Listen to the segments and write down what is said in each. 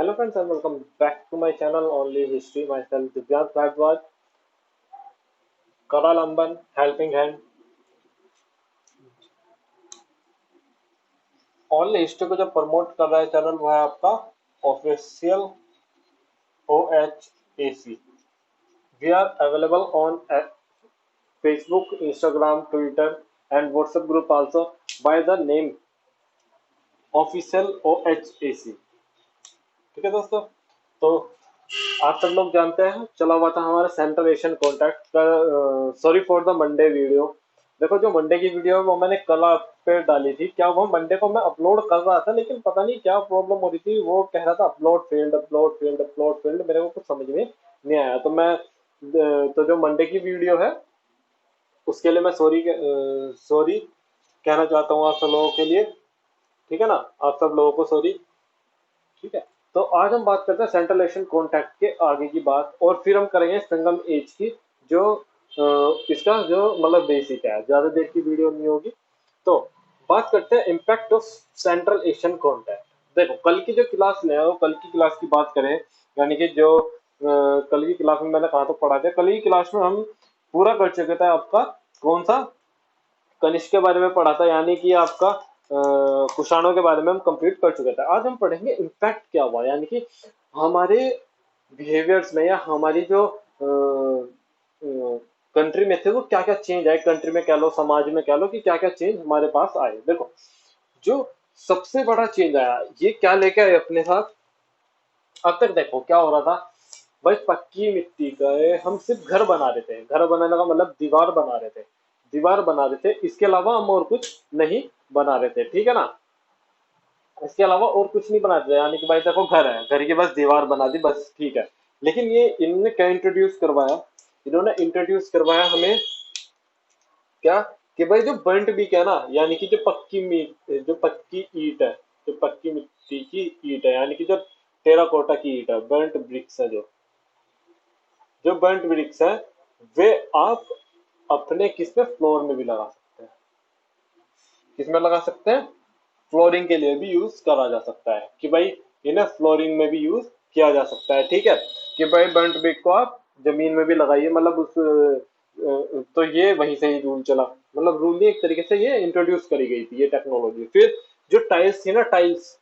Hello friends and welcome back to my channel Only History. Myself Divyant Bhardwaj, Kara Lamban, Helping Hand. Only history को जो promote कर रहा है channel वो है आपका official OHAC. We are available on Facebook, Instagram, Twitter and WhatsApp group also by the name official OHAC. ठीक है दोस्तों, तो आप सब लोग जानते हैं चला हुआ था हमारा सेंट्रल एशियन कॉन्टैक्ट का. Sorry for the Monday video. देखो जो मंडे की वीडियो है वो मैंने कल आप पे डाली थी. क्या वो मंडे को मैं अपलोड कर रहा था लेकिन पता नहीं क्या प्रॉब्लम हो रही थी. वो कह रहा था upload failed upload failed upload failed. मेरे को कुछ समझ में नहीं आया. तो मैं तो जो मंडे की वीडियो है उसके लिए मैं सॉरी कहना चाहता हूँ आप सब लोगों के लिए. ठीक है ना, आप सब लोगों को सॉरी. ठीक है, तो आज हम बात करते हैं सेंट्रल एशियन कॉन्टैक्ट के आगे की बात और फिर हम करेंगे संगम एज की जो इसका जो मतलब बेसिक है. ज्यादा देर की वीडियो नहीं होगी. तो बात करते हैं impact of central Asian contact. देखो कल की जो क्लास ले वो कल की क्लास की बात करें यानी कि जो कल की क्लास में मैंने कहा तो पढ़ा था. कल की क्लास में हम पूरा कर चुके थे आपका कौन सा कनिष्क के बारे में पढ़ा था यानी कि आपका कुषाणों के बारे में हम कंप्लीट कर चुके थे. आज हम पढ़ेंगे इम्पैक्ट क्या हुआ यानी कि हमारे बिहेवियर्स में या हमारी जो कंट्री में थे वो क्या क्या चेंज आए. कंट्री में कह लो, समाज में कह लो कि क्या क्या चेंज हमारे पास आए. देखो जो सबसे बड़ा चेंज आया ये क्या लेके आए अपने साथ. अब तक देखो क्या हो रहा था भाई. पक्की मिट्टी का हम सिर्फ घर बना रहे थे. घर बनाने का मतलब दीवार बना रहे थे. दीवार बना रहे थे, इसके अलावा हम और कुछ नहीं बना रहे थे. ठीक है ना, इसके अलावा और कुछ नहीं बना रहे थे. यानी कि भाई देखो घर है, घर की बस दीवार बना दी बस. ठीक है, लेकिन ये इन्होंने क्या इंट्रोड्यूस करवाया. इन्होंने इंट्रोड्यूस करवाया हमें क्या कि भाई जो बर्न्ट बीक है ना यानी कि जो पक्की ईट है, जो पक्की मिट्टी की ईट है यानी कि जो टेराकोटा की ईट है, बर्न्ट ब्रिक्स है, जो बर्न्ट ब्रिक्स है वे आप अपने किसमें फ्लोर में भी लगा सकते हैं. किसमें लगा सकते हैं, फ्लोरिंग के लिए भी यूज करा जा सकता है कि भाई इन्हें फ्लोरिंग में भी यूज किया जा सकता है. ठीक है, कि भाई बर्न्ट ब्रिक को आप जमीन में भी लगाइए. मतलब उस तो ये वहीं से ही रूल चला. मतलब रूल नहीं, एक तरीके से ये इंट्रोड्यूस करी गई थी ये टेक्नोलॉजी. फिर जो टाइल्स थी ना, टाइल्स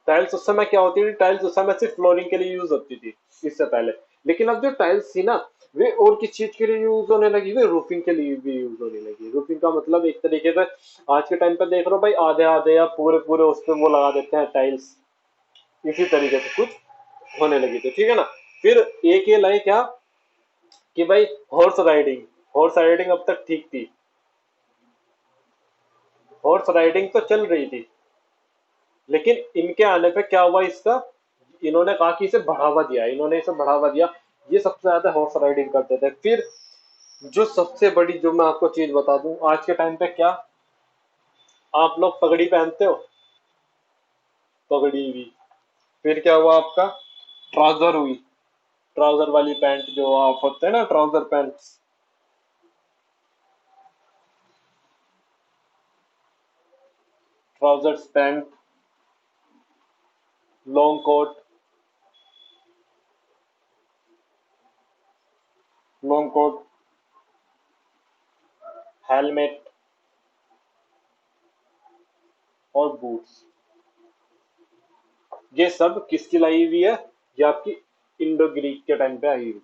टाइल्स उस समय क्या होती थी, टाइल्स उस समय सिर्फ फ्लोरिंग के लिए यूज होती थी इससे पहले. लेकिन अब जो टाइल्स थी ना वे और किस चीज के लिए यूज होने लगी, वे रूफिंग के लिए भी यूज होने लगी. रूफिंग का मतलब एक तरीके से आज के टाइम पे देख रहे हो भाई, आधे आधे या पूरे पूरे उस पर वो लगा देते हैं टाइल्स. इसी तरीके से कुछ होने लगी थी. ठीक है ना. फिर एक ये लाए क्या कि भाई हॉर्स राइडिंग. हॉर्स राइडिंग अब तक ठीक थी, हॉर्स राइडिंग तो चल रही थी. लेकिन इनके आने पे क्या हुआ इसका, इन्होंने कहा कि इसे बढ़ावा दिया. इन्होंने इसे बढ़ावा दिया. ये सबसे ज्यादा हॉर्स राइडिंग करते थे. फिर जो सबसे बड़ी जो मैं आपको चीज बता दूं, आज के टाइम पे क्या आप लोग पगड़ी पहनते हो, पगड़ी भी. फिर क्या हुआ आपका, ट्राउजर हुई. ट्राउजर वाली पैंट जो आप होते हैं ना, trouser pant, trousers pant, long coat, long coat, helmet और बूट्स. ये सब किसकी लाई हुई है, ये आपकी इंडो ग्रीक के टाइम पे आई हुई थी.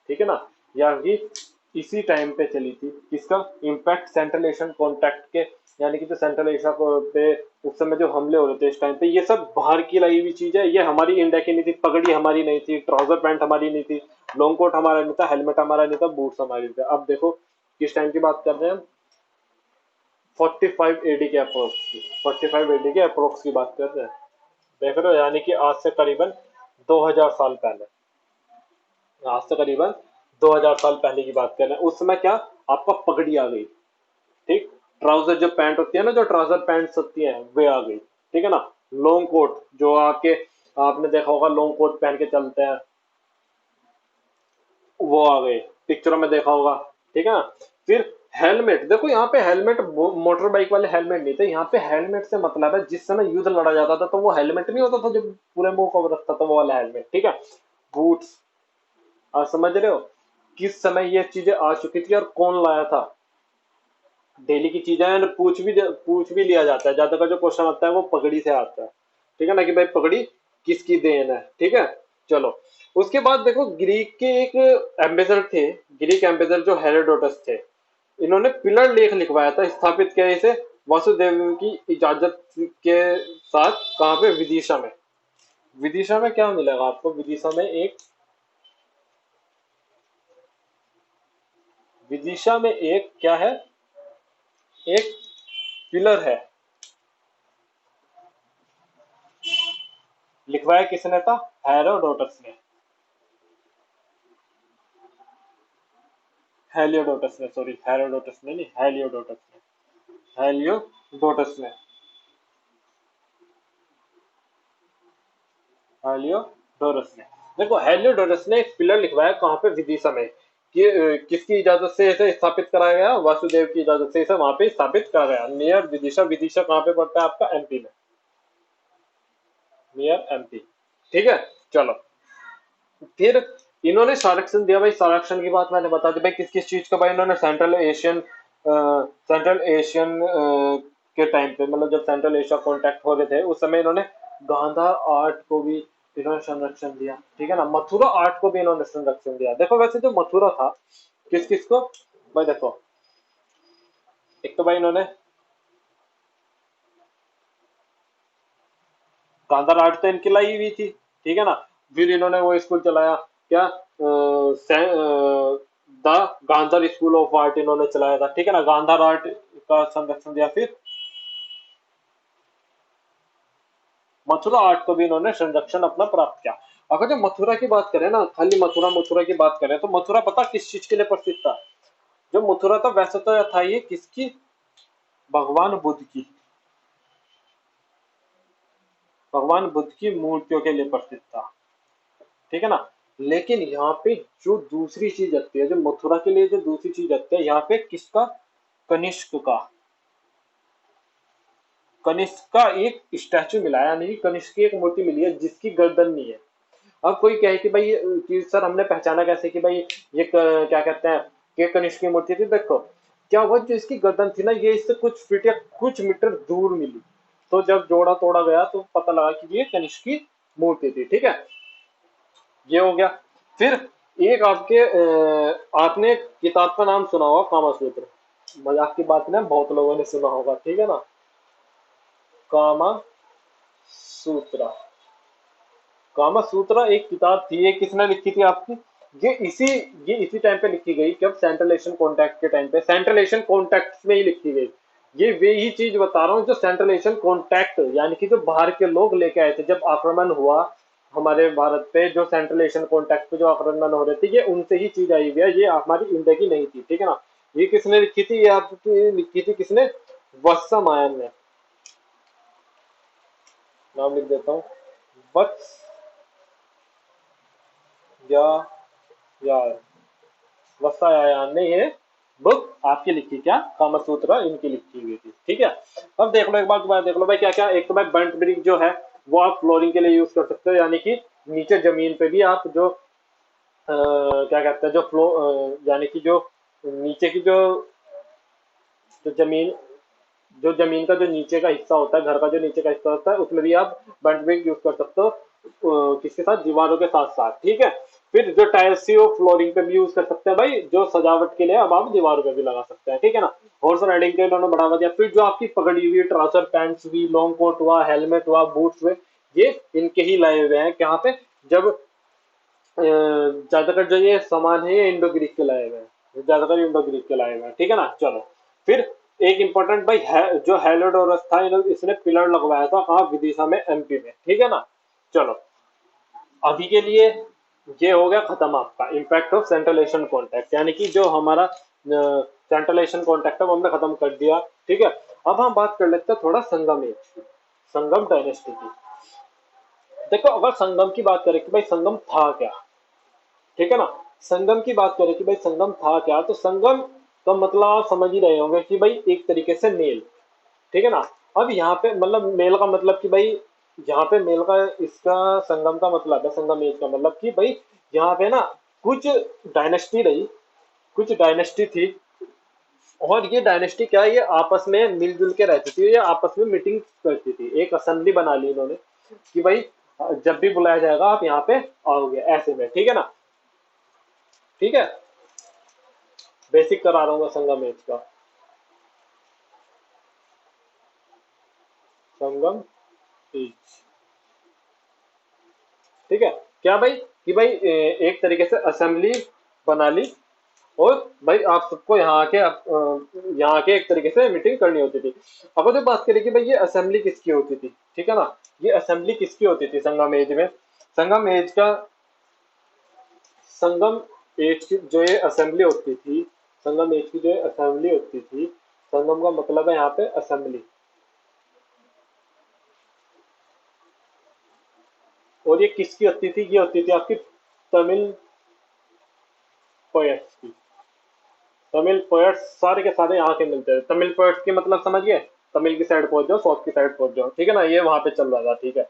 ठीक है ना, या कि इसी टाइम पे चली थी. किसका इम्पैक्ट, सेंट्रल एशियन कॉन्टैक्ट के. यानी कि जो सेंट्रल एशिया पे उस समय जो हमले हो रहे थे इस टाइम पे, ये सब बाहर की लाई हुई चीज है. ये हमारी इंडिया की नहीं थी. पगड़ी हमारी नहीं थी, ट्राउजर पैंट हमारी नहीं थी, लॉन्ग कोट हमारा नहीं था, हेलमेट हमारा नहीं था, बूट्स हमारे नहीं थे. अब देखो किस टाइम की बात कर रहे हैं हम, 45 AD के अप्रोक्स की, 45 AD के अप्रोक्स की बात कर रहे हैं. देख रहे हो, यानी कि आज से करीबन 2000 साल पहले, आज से करीबन 2000 साल पहले की बात कर रहे हैं. उस समय क्या आपका पगड़ी आ गई. ठीक, ट्राउजर जो पैंट होती है ना, जो ट्राउजर पैंट्स होती है वे आ गई. ठीक है ना, लॉन्ग कोट जो आपके, आपने देखा होगा लॉन्ग कोट पहन के चलते हैं वो आ गए, पिक्चरों में देखा होगा. ठीक है ना. फिर हेलमेट, देखो यहाँ पे हेलमेट मोटर बाइक वाले हेलमेट नहीं थे, यहाँ पे हेलमेट से मतलब है जिस समय युद्ध लड़ा जाता था तो वो हेलमेट नहीं होता था जो पूरे मुंह को रखता था, वो वाला हेलमेट, ठीक है। बूट्स, आप समझ रहे हो किस समय ये चीजें आ चुकी थी और कौन लाया था। डेली की चीजें हैं, पूछ भी लिया जाता है, ज्यादा का जो क्वेश्चन आता है वो पगड़ी से आता है, ठीक है ना, कि भाई पगड़ी किसकी देन है, ठीक है। चलो, उसके बाद देखो ग्रीक के एक एम्बेसडर थे, ग्रीक एम्बेसडर जो हेरोडोटस थे, इन्होंने पिलर लेख लिखवाया था, स्थापित किया इसे वासुदेव की इजाजत के साथ, कहाँ पे, विदिशा में। विदिशा में क्या मिलेगा आपको, विदिशा में एक, विदिशा में एक क्या है, एक पिलर है, लिखवाया किसने था, हेरोडोटस ने, हेलियोडोटस ने, सॉरी हेरोडोटस ने नहीं, हेलियोडोटस ने, हेलियोडोटस ने, हेलियोडोरस ने। देखो हेलियोडोरस ने एक पिलर लिखवाया कहाँ पे, विदिशा में, कि किसकी इजाजत से इसे स्थापित कराया गया, वासुदेव की इजाजत से इसे वहां पे स्थापित करा गया, नियर विदिशा। विदिशा कहाँ पे पड़ता है आपका, एमपी में, नियर एमपी, ठीक है। चलो, फिर इन्होंने संरक्षण दिया भाई, संरक्षण की बात मैंने बता दी भाई, किस किस चीज का भाई, इन्होंने सेंट्रल एशियन के टाइम पे, मतलब जब सेंट्रल एशिया कॉन्टेक्ट हो रहे थे उस समय इन्होंने गांधार आर्ट को भी इन्होंने संरक्षण दिया, ठीक है ना। मथुरा आर्ट को भी इन्होंने संरक्षण दिया। देखो वैसे जो मथुरा था, किस किस को भाई, देखो एक तो भाई इन्होंने गांधार आर्ट तो इनकी लाई हुई थी, ठीक है ना। फिर इन्होंने वो स्कूल चलाया क्या, the Gandhara school of art इन्होंने चलाया था, ठीक है ना, गांधार आर्ट का संरक्षण दिया। फिर मथुरा आर्ट को भी इन्होंने संरक्षण अपना प्राप्त किया। अगर जो मथुरा की बात करें ना, खाली मथुरा मथुरा की बात करें तो मथुरा पता किस चीज के लिए प्रसिद्ध था, जो मथुरा था वैसे तो था ये किसकी, भगवान बुद्ध की, भगवान बुद्ध की मूर्तियों के लिए प्रसिद्ध था, ठीक है ना। लेकिन यहाँ पे जो दूसरी चीज आती है, जो मथुरा के लिए जो दूसरी चीज आती है यहाँ पे, किसका, कनिष्क का, कनिष्क का एक स्टैचू मिला है, यानी कि कनिष्क की एक मूर्ति मिली है जिसकी गर्दन नहीं है। अब कोई कहे कि भाई कि सर हमने पहचाना कैसे कि भाई ये क्या कहते हैं कि कनिष्क की मूर्ति थी, देखो क्या हुआ, जो इसकी गर्दन थी ना ये इससे कुछ फीट या कुछ मीटर दूर मिली, तो जब जोड़ा तोड़ा गया तो पता लगा कि ये कनिष्क की मूर्ति थी, ठीक है। ये हो गया। फिर एक आपके आपने एक किताब का नाम सुना होगा, कामा सूत्र, मजाक की बात ना, बहुत लोगों ने सुना होगा, ठीक है ना, कामा सूत्र। कामा सूत्र एक किताब थी, ये किसने लिखी थी आपकी, ये इसी ये इसी टाइम पे लिखी गई जब सेंट्रल एशियन कॉन्टैक्ट के टाइम पे, सेंट्रल एशियन कॉन्टैक्ट में ही लिखी गई। ये वे ही चीज बता रहा हूँ जो सेंट्रल एशियन कॉन्टैक्ट, यानी कि जो बाहर के लोग लेके आए थे जब आक्रमण हुआ हमारे भारत पे, जो सेंट्रल एशियन कॉन्टैक्ट पे जो आक्रमण हो रहे थे, ये उनसे ही चीज आई हुई है, ये हमारी इंडिया की नहीं थी, ठीक है ना। ये किसने लिखी थी, ये आपकी लिखी थी किसने, वत्सा मायन ने, नाम लिख देता हूँ, वत्स या यार, वत्सायान ने ये बुक आपकी लिखी, क्या, कामसूत्र इनकी लिखी हुई थी, ठीक है। अब देख लो, एक बार दोबारा देख लो भाई, क्या क्या, एक तो भाई बंट ब्रिक जो है वो आप फ्लोरिंग के लिए यूज कर सकते हो, यानी कि नीचे जमीन पे भी आप जो क्या कहते हैं, जो यानी कि जो नीचे की जो जमीन, जो जमीन का जो नीचे का हिस्सा होता है, घर का जो नीचे का हिस्सा होता है, उसमें भी आप बंट ब्रिक यूज कर सकते हो, किसके साथ, दीवारों के साथ साथ, ठीक है। फिर जो टाइल्स थी वो फ्लोरिंग पे भी यूज कर सकते हैं भाई, जो सजावट के लिए अब आप दीवारों पे भी लगा सकते हैं, ठीक है ना। हॉर्स राइडिंग के लिए उन्होंने बढ़ावा दिया। फिर जो आपकी पगड़ी हुई, ट्राउजर पैंट्स हुई, लॉन्ग कोट हुआ, हेलमेट हुआ, बूट्स हुए, ये इनके ही लाए हुए हैं, कहाँ पे, जब ज्यादातर जो ये सामान है ये इंडो ग्रीक के लाए हुए हैं, ज्यादातर इंडो ग्रीक के लाए हुए हैं, ठीक है ना। चलो, फिर एक इंपॉर्टेंट भाई है, जो हेलोडोरस था इसने पिलर लगवाया था कहाँ, विदिशा में, एमपी में, ठीक है ना। चलो, अभी के लिए ये हो गया खत्म आपका impact of central Asian contact, यानी कि जो हमारा सेंट्रल एशियन कॉन्टैक्ट है वो हमने खत्म कर दिया, ठीक है। अब हम बात कर लेते हैं थोड़ा संगम एज की, संगम डायनेस्टी की। देखो अगर संगम की बात करें कि भाई संगम था क्या, ठीक है ना, संगम की बात करें कि भाई संगम था क्या, तो संगम तो मतलब आप समझ ही रहे होंगे कि भाई एक तरीके से मेल, ठीक है ना। अब यहाँ पे मतलब मेल का मतलब कि भाई, यहाँ पे मेल का इसका संगम का मतलब है, संगम एज का मतलब कि भाई यहाँ पे ना कुछ डायनेस्टी रही, कुछ डायनेस्टी थी, और ये डायनेस्टी क्या है, ये आपस में मिलजुल के रहती थी, ये आपस में मीटिंग करती थी, एक असेंबली बना ली इन्होंने कि भाई जब भी बुलाया जाएगा आप यहाँ पे आओगे ऐसे में, ठीक है ना। ठीक है, बेसिक करा रहा हूँ मैं संगम एज का। संगम एज, ठीक है। क्या भाई कि भाई एक तरीके से असेंबली बना ली, और भाई आप सबको यहाँ आके यहाँ आके एक तरीके से मीटिंग करनी होती थी। अब तो बात करें कि भाई ये असेंबली किसकी होती थी, ठीक है ना। ये असेंबली किसकी होती थी संगम एज में, संगम एज का, संगम एज की जो ये असेंबली होती थी, संगम एज की जो असेंबली होती थी, संगम का मतलब है यहाँ पे असेंबली, और ये किसकी होती थी, ये होती थी आपकी तमिल पोएट्स की। तमिल पोएट्स सारे के सारे यहाँ के मिलते हैं, तमिल पोएट्स के मतलब समझ गए, तमिल की साइड पहुंच जाओ, साउथ की साइड पहुंच जाओ, ठीक है ना, ये वहां पे चल रहा था, ठीक है।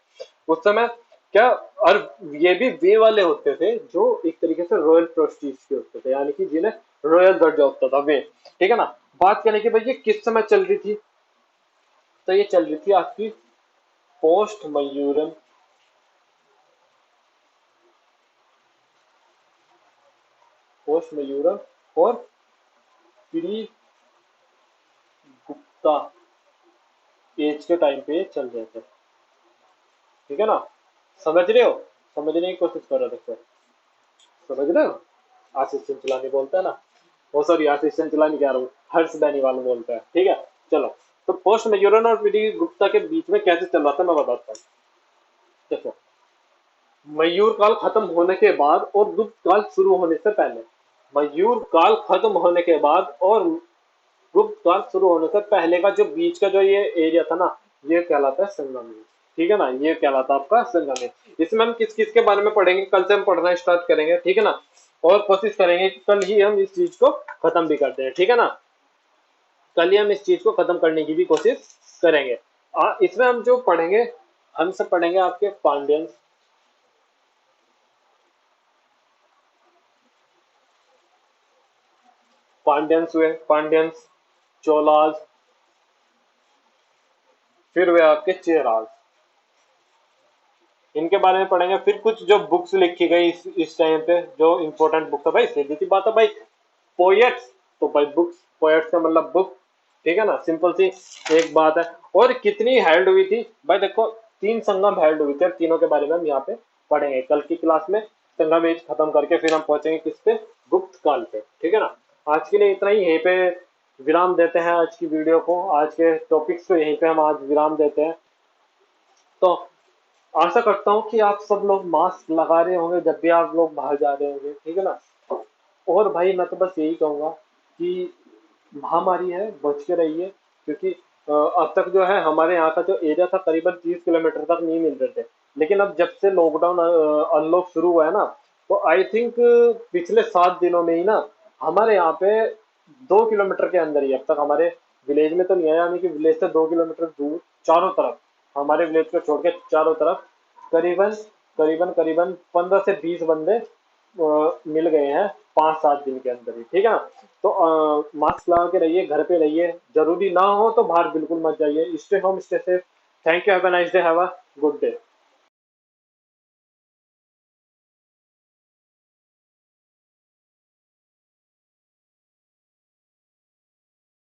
उस समय क्या, और ये भी वे वाले होते थे जो एक तरीके से रॉयल प्रेस्टीज के होते थे, यानी कि जिन्हें रॉयल दर्जा होता था वे, ठीक है ना। बात करें कि भाई ये किस समय चल रही थी, तो ये चल रही थी आपकी पोस्ट मयूरन, पोस्ट मयूरन और प्री गुप्ता एज के टाइम पे चल रहे थे, ठीक है ना। समझ रहे हो, समझने की कोशिश करो, देखो समझ रहे हो। आशीष चंचलानी बोलता है ना, वो सॉरी आशीष चंचलानी कह रहा हूँ, हर्ष बेनीवाल बोलता है, ठीक है। चलो, तो पोस्ट मेजोरन और पीडी गुप्ता के बीच में कैसे चल रहा था मैं बताता हूँ। देखो, मयूर काल खत्म होने के बाद और गुप्त काल शुरू होने से पहले, मयूर काल खत्म होने के बाद और गुप्त काल शुरू होने से पहले का जो बीच का जो ये एरिया था ना, ये कहलाता है संगम युग, ठीक है ना, ये कहलाता है आपका संगम युग। इसमें हम किस किस के बारे में पढ़ेंगे, कल से हम पढ़ना स्टार्ट करेंगे, ठीक है ना। और कोशिश करेंगे कि कल ही हम इस चीज को खत्म भी करते हैं, ठीक है ना। कल ही हम इस चीज को खत्म करने की भी कोशिश करेंगे। इसमें हम जो पढ़ेंगे, हम सब पढ़ेंगे आपके पांड्यंस, पांड्यंस हुए, पांड्यंस, चोलाज, फिर वे आपके चेराज, इनके बारे में पढ़ेंगे। फिर कुछ जो बुक्स लिखी गई इस टाइम पे, जो इंपॉर्टेंट बुक्स है, भाई सीधी सी बात है भाई, पोएट्स, तो भाई बुक्स, पोएट्स का मतलब बुक, ठीक है ना, सिंपल सी एक बात है। और कितनी हेल्ड हुई थी भाई, देखो 3 संगम हेल्ड हुई थी, और तीनों के बारे में हम यहाँ पे पढ़ेंगे कल की क्लास में। संगम एज खत्म करके फिर हम पहुंचेंगे किस पे, गुप्त काल पे, ठीक है ना। आज के लिए इतना ही, यहीं पे विराम देते हैं आज की वीडियो को, आज के टॉपिक्स को यहीं पे हम आज विराम देते हैं। तो आशा करता हूँ कि आप सब लोग मास्क लगा रहे होंगे जब भी आप लोग बाहर जा रहे होंगे, ठीक है ना। और भाई मैं तो बस यही कहूंगा कि महामारी है, बच के रहिए, क्योंकि अब तक जो है हमारे यहाँ का जो एरिया था करीबन 30 किलोमीटर तक नहीं मिल रहे थे, लेकिन अब जब से लॉकडाउन अनलॉक शुरू हुआ है ना, तो आई थिंक पिछले 7 दिनों में ही ना हमारे यहाँ पे 2 किलोमीटर के अंदर ही, अब तक हमारे विलेज में तो नहीं आया, यानी कि विलेज से 2 किलोमीटर दूर चारों तरफ, हमारे विलेज को छोड़ के चारों तरफ करीबन करीबन करीबन 15 से 20 बंदे मिल गए हैं 5-7 दिन के अंदर ही, ठीक है ना। तो मास्क लगा के रहिए, घर पे रहिए, जरूरी ना हो तो बाहर बिल्कुल मत जाइए, stay home, stay safe. Thank you, have a nice day, have a good day.